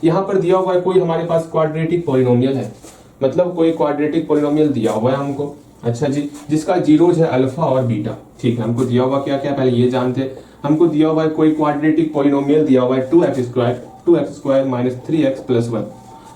यहाँ पर दिया हुआ है कोई हमारे पास क्वाड्रेटिक पॉलिनोमियल है, मतलब कोई क्वाड्रेटिक पॉलिनोमियल दिया हुआ है हमको। अच्छा जी, जिसका जीरोज है अल्फा और बीटा। ठीक है, हमको दिया हुआ क्या क्या पहले ये जानते हैं। हमको दिया हुआ है कोई क्वाड्रेटिक पॉलिनोमियल दिया हुआ है 2x² माइनस 3x प्लस 1।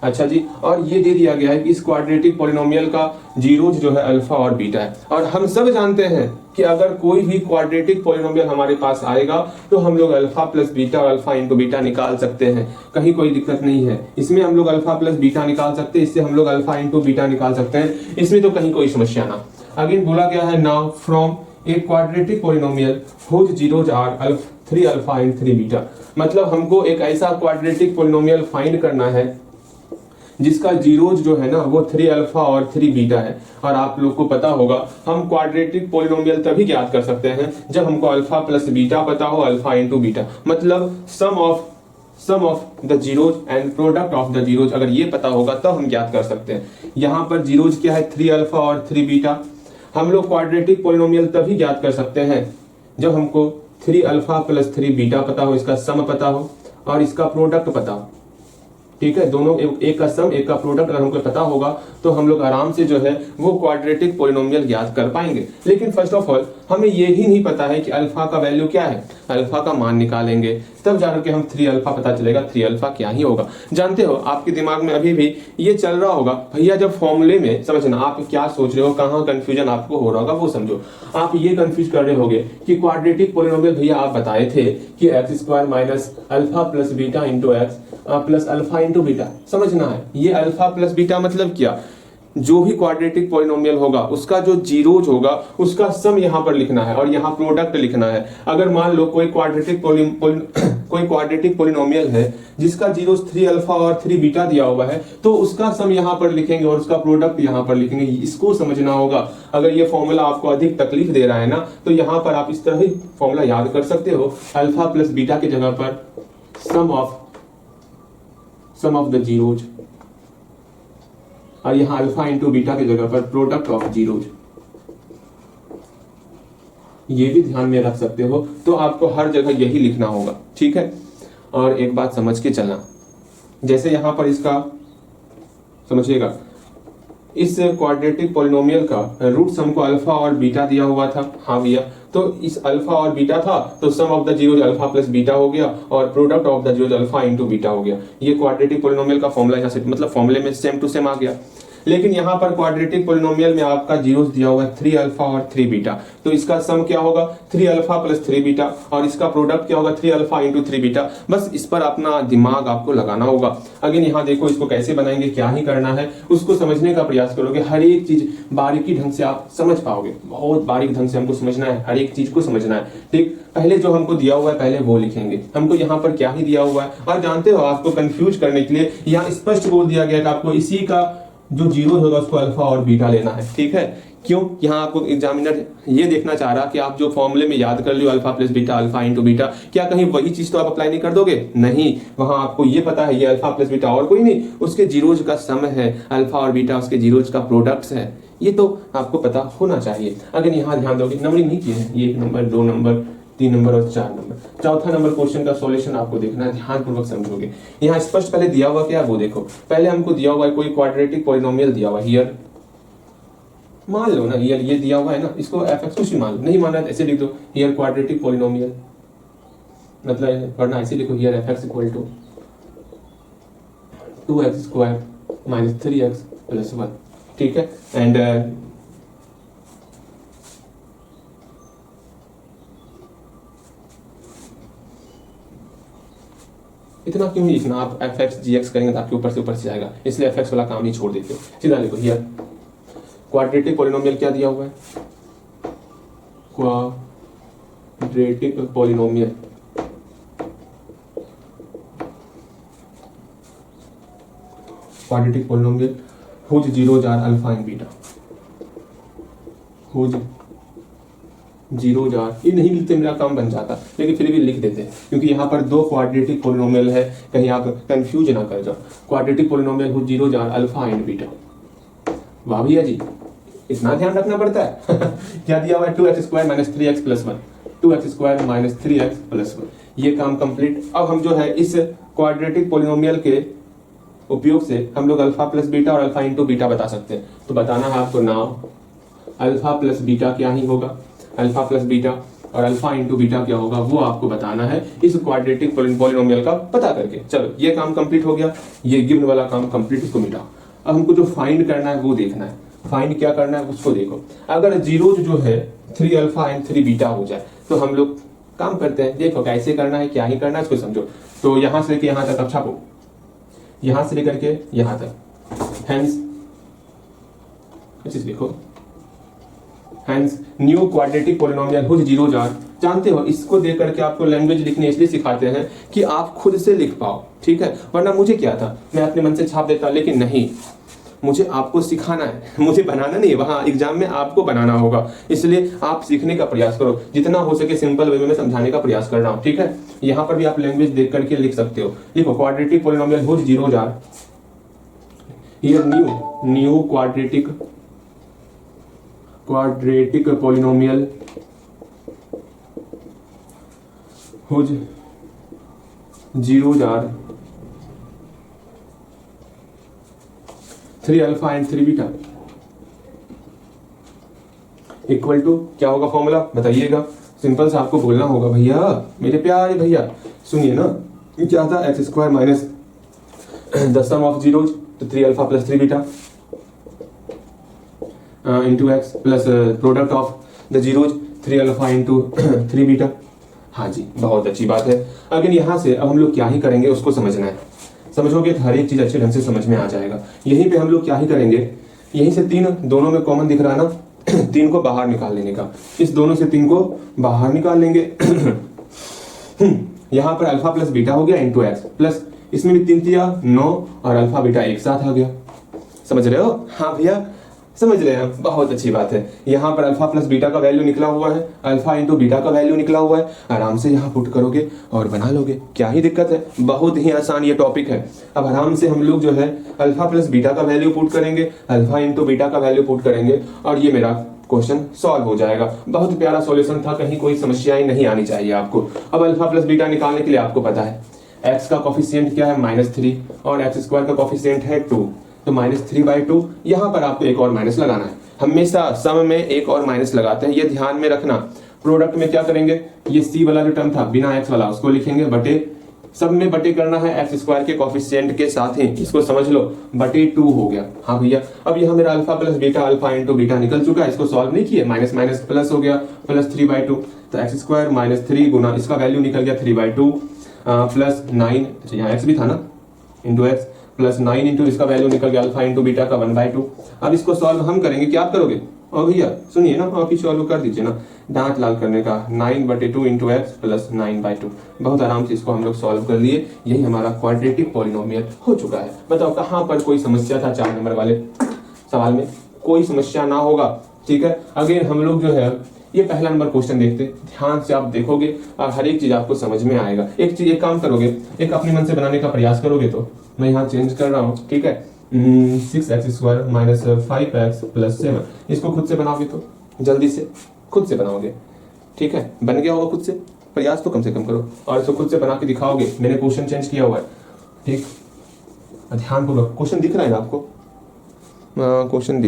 अच्छा जी, और ये दे दिया गया है कि इस क्वाड्रेटिक पॉलिनोमियल का जीरोज जो है अल्फा और बीटा है। और हम सब जानते हैं कि अगर कोई भी क्वाड्रेटिक पॉलिनोमियल हमारे पास आएगा तो हम लोग अल्फा प्लस बीटा और अल्फा इंटू बीटा निकाल सकते हैं, कहीं कोई दिक्कत नहीं है। इसमें हम लोग अल्फा प्लस बीटा निकाल सकते हैं, इससे हम लोग अल्फा इंटू बीटा निकाल सकते हैं, इसमें तो कहीं कोई समस्या ना। अगेन बोला गया है now from a quadratic polynomial whose zeros are 3 alpha and 3 beta. मतलब हमको एक ऐसा क्वाड्रेटिक पॉलिनोमियल फाइंड करना है जिसका जीरोज जो है ना वो 3 अल्फा और 3 बीटा है। और आप लोग को पता होगा हम क्वाड्रेटिक पॉलिनोमियल तभी ज्ञात कर सकते हैं जब हमको अल्फा प्लस बीटा पता हो, अल्फा इंटू बीटा, मतलब sum of the zeros and product of the zeros अगर ये पता होगा तब हम ज्ञात कर सकते हैं। यहाँ पर जीरोज क्या है 3 अल्फा और 3 बीटा। हम लोग क्वाड्रेटिक पॉलिनोमियल तभी ज्ञात कर सकते हैं जब हमको 3 अल्फा प्लस 3 बीटा पता हो, इसका सम पता हो और इसका प्रोडक्ट पता हो। ठीक है, दोनों एक का सम एक का प्रोडक्ट अगर हमको पता होगा तो हम लोग आराम से जो है वो क्वाड्रेटिक पॉलिनोमियल ज्ञात कर पाएंगे। लेकिन फर्स्ट ऑफ ऑल हमें ये ही नहीं पता है कि अल्फा का वैल्यू क्या है, अल्फा का मान निकालेंगे तब जाकर के हम 3 अल्फा पता चलेगा 3 अल्फा क्या ही होगा। जानते हो आपके दिमाग में अभी भी ये चल रहा होगा भैया जब फॉर्मूले में, समझना आप क्या सोच रहे हो, कहाँ कंफ्यूजन आपको हो रहा होगा वो समझो। आप ये कंफ्यूज कर रहे होगे कि क्वाड्रेटिक पॉलिनोमियल भैया आप बताए थे कि x² minus alpha plus beta into X plus alpha into beta. समझना है ये अल्फा प्लस बीटा मतलब क्या, जो भी क्वाड्रेटिक पॉलिनोमियल होगा उसका जो जीरोज होगा उसका सम यहाँ पर लिखना है और यहाँ प्रोडक्ट लिखना है। अगर मान लो कोई क्वाड्रेटिक पॉलिनोमियल है जिसका जीरोज 3 अल्फा और 3 बीटा दिया हुआ है तो उसका सम यहाँ पर लिखेंगे और उसका प्रोडक्ट यहाँ पर लिखेंगे। इसको समझना होगा। अगर ये फॉर्मूला आपको अधिक तकलीफ दे रहा है ना तो यहाँ पर आप इस तरह ही फॉर्मूला याद कर सकते हो, अल्फा प्लस बीटा की जगह पर सम ऑफ द जीरोज और यहां अल्फा इंटू बीटा की जगह पर प्रोडक्ट ऑफ जीरोज। ये भी ध्यान में रख सकते हो। तो आपको हर जगह यही लिखना होगा, ठीक है। और एक बात समझ के चलना, जैसे यहां पर इसका समझिएगा, इस क्वाड्रेटिक पॉलिनोमियल का रूट्स हमको अल्फा और बीटा दिया हुआ था। हाँ भैया, तो इस अल्फा और बीटा था तो sum of the zeros alpha plus beta हो गया और product of the zeros alpha into beta हो गया। ये क्वाड्रेटिक पॉलिनोमियल का फॉर्मूला यहाँ से, मतलब फॉर्मूले में सेम टू सेम आ गया। लेकिन यहाँ पर क्वाड्रेटिक पॉलिनोमियल में आपका जीरोस दिया हुआ है 3 अल्फा और 3 बीटा, तो इसका सम क्या होगा 3 अल्फा प्लस 3 बीटा और इसका प्रोडक्ट क्या होगा 3 अल्फा इंटू 3 बीटा। बस इस पर अपना दिमाग आपको लगाना होगा। अगेन यहाँ देखो इसको कैसे बनाएंगे, क्या ही करना है उसको समझने का प्रयास करोगे, हर एक चीज बारीकी ढंग से आप समझ पाओगे। बहुत बारीक ढंग से हमको समझना है, हर एक चीज को समझना है। ठीक, पहले जो हमको दिया हुआ है पहले वो लिखेंगे। हमको यहाँ पर क्या ही दिया हुआ है, और जानते हो आपको कंफ्यूज करने के लिए यहाँ स्पष्ट बोल दिया गया कि आपको इसी का जो जीरो होगा उसको अल्फा और बीटा लेना है। ठीक है, क्यों, यहाँ आपको एग्जामिनर ये देखना चाह रहा कि आप जो फॉर्मूले में याद कर लियो alpha plus beta alpha into beta, क्या कहीं वही चीज तो आप अप्लाई नहीं कर दोगे? नहीं, वहां आपको ये पता है ये अल्फा प्लस बीटा और कोई नहीं, उसके जीरोज का सम है, अल्फा और बीटा उसके जीरोज का प्रोडक्ट्स है। ये तो आपको पता होना चाहिए। अगर यहाँ ध्यान दोगे, नंबरिंग नहीं किए हैं, ये 1 नंबर 2 नंबर 3 नंबर और 4 नंबर। चौथा नंबर क्वेश्चन का सॉल्यूशन आपको देखना है, ध्यान पूर्वक समझोगे। यहाँ स्पष्ट पहले दिया हुआ क्या है वो देखो। पहले हमको दिया हुआ है कोई क्वाड्रेटिक पॉलिनोमियल दिया हुआ है, हियर मान लो ना, हियर ये दिया हुआ है ना, इसको एफ कुछ ही मान लो, नहीं मानना है ऐसे लिख दो, हियर क्वाड्रेटिक पॉलिनोमियल, मतलब पढ़ना ऐसे लिखो, here F X equal to 2x² minus 3x plus 1। ठीक है, एंड इतना क्यों नहीं लिखना, आप एफ एक्स जी एक्स करेंगे तो आपके ऊपर से जाएगा, इसलिए एफ एक्स वाला काम ही छोड़ देते हो, सीधा लिखो हियर क्वाड्रेटिक पॉलिनोमियल क्या दिया हुआ है, quadratic polynomial whose zeros are alpha and beta, whose zeros are, ये नहीं लिखते मेरा काम बन जाता, लेकिन फिर भी लिख देते हैं क्योंकि यहाँ पर 2 क्वाड्रेटिक पॉलिनोमियल है, कहीं आप कंफ्यूज ना कर जाओ। Quadratic polynomial whose zeros are alpha and beta. वाह भैया जी, इतना ध्यान रखना पड़ता है। क्या दिया हुआ है 2x² minus 3x plus 1, 2x² minus 3x plus 1। ये काम कंप्लीट। अब हम जो है इस क्वाड्रेटिक पोलिनोमियल के उपयोग से हम लोग अल्फा प्लस बीटा और अल्फा इंटू बीटा बता सकते हैं। तो बताना है आपको नाउ अल्फा प्लस बीटा क्या ही होगा, अल्फा प्लस बीटा और अल्फा इंटू बीटा क्या होगा वो आपको बताना है इस क्वाड्रेटिक पोलिनोमियल का पता करके। चलो ये काम कंप्लीट हो गया, ये गिवन वाला काम कंप्लीट इसको मिला। अब हमको जो फाइंड करना है वो देखना है। फाइंड क्या करना है उसको देखो। अगर जीरोज जो है 3 अल्फा एंड 3 बीटा हो जाए तो हम लोग काम करते हैं। देखो कैसे करना है, क्या ही करना है इसको समझो। तो यहां से लेकर यहां तक अब छापो, यहां से लेकर के यहां तक। हेंस देखो, hence new quadratic polynomial whose zeros are. जानते हो इसको देख करके आपको लैंग्वेज लिखने इसलिए सिखाते हैं कि आप खुद से लिख पाओ, ठीक है। वरना मुझे क्या था, मैं अपने मन से छाप देता, लेकिन नहीं, मुझे आपको सिखाना है, मुझे बनाना नहीं है। वहां एग्जाम में आपको बनाना होगा, इसलिए आप सीखने का प्रयास करो। जितना हो सके सिंपल वे में समझाने का प्रयास कर रहा हूं, ठीक है। यहां पर भी आप लैंग्वेज देख करके लिख सकते हो। देखो quadratic polynomial whose zeros are, here new quadratic polynomial whose zeros are 3 alpha and 3 beta equal to क्या होगा फॉर्मूला बताइएगा। सिंपल सा आपको बोलना होगा, भैया मेरे प्यारे भैया सुनिए ना, क्या था X square minus the sum of zeros तो 3 alpha plus 3 beta into X plus product of the zeros 3 alpha into 3 beta. हाँ जी बहुत अच्छी बात है। अगर यहां से अब हम लोग क्या ही करेंगे उसको समझना है। समझोगे तो हर एक चीज अच्छे ढंग से समझ में आ जाएगा। यहीं पे हम लोग क्या ही करेंगे, यहीं से 3 दोनों में कॉमन दिख रहा है ना 3 को बाहर निकाल लेने का। इस दोनों से 3 को बाहर निकाल लेंगे। यहां पर अल्फा प्लस बीटा हो गया इंटू एक्स प्लस इसमें भी 3 दिया 9 और अल्फा बीटा एक साथ आ गया। समझ रहे हो? हाँ भैया समझ रहे हैं, बहुत अच्छी बात है। यहाँ पर अल्फा प्लस बीटा का वैल्यू निकला हुआ है, अल्फा इंटू बीटा का वैल्यू निकला हुआ है। आराम से यहाँ पुट करोगे और बना लोगे, क्या ही दिक्कत है। बहुत ही आसान ये टॉपिक है। अब आराम से हम लोग जो है अल्फा प्लस बीटा का वैल्यू पुट करेंगे, अल्फा इंटू बीटा का वैल्यू पुट करेंगे और ये मेरा क्वेश्चन सॉल्व हो जाएगा। बहुत प्यारा सॉल्यूशन था, कहीं कोई समस्याएं नहीं आनी चाहिए आपको। अब अल्फा प्लस बीटा निकालने के लिए आपको पता है एक्स का कॉफिशिएंट क्या है -3 और एक्स स्क्वायर का कॉफिशिएंट है 2, तो -3/2। यहां पर आपको एक और माइनस लगाना है। हमेशा सम में एक और माइनस लगाते हैं, ये ध्यान में रखना। प्रोडक्ट में क्या करेंगे, ये सी वाला जो टर्म था बिना एक्स वाला उसको लिखेंगे बटे, सब में बटे करना है एक्स स्क्वायर के कॉफिशिएंट के साथ ही, इसको समझ लो बटे 2 हो गया। हाँ भैया अब यहां मेरा alpha plus beta alpha into beta निकल चुका है, इसको सॉल्व नहीं किए, माइनस माइनस प्लस हो गया +3/2। तो एक्स स्क्वायर -3 गुना इसका वैल्यू निकल गया 3/2 प्लस 9, यहाँ एक्स भी था ना, इंटू एक्स प्लस 9 इंटू इसका वैल्यू निकल गया अल्फा इंटू बीटा का 1/2। अब इसको सॉल्व हम करेंगे, क्या आप करोगे? और भैया सुनिए ना, आप ही सॉल्व कर दीजिए ना, दांत लाल करने का 9/2 इंटू एक्स प्लस 9/2। बहुत आराम से इसको हम लोग सॉल्व कर लिए। यही हमारा क्वाड्रेटिक पॉलिनोमियल हो चुका है। बताओ कहाँ पर कोई समस्या था 4 नंबर वाले सवाल में? कोई समस्या ना होगा, ठीक है। अगेन हम लोग जो है ये पहला नंबर क्वेश्चन देखते, ध्यान से आप देखोगे और हर एक चीज आपको समझ में आएगा। एक चीज एक काम करोगे, एक अपने मन से बनाने का प्रयास करोगे, तो मैं यहाँ चेंज कर रहा हूँ, ठीक है। 6x² माइनस 5x प्लस 7, इसको खुद से बनाओगे तो जल्दी से खुद से बनाओगे, ठीक है। बन गया होगा खुद से, प्रयास तो कम से कम करो और इसको खुद से बना के दिखाओगे। मैंने क्वेश्चन चेंज किया हुआ है, ठीक। ध्यान पूर्वक क्वेश्चन दिख रहा है ना आपको? क्वेश्चन दिख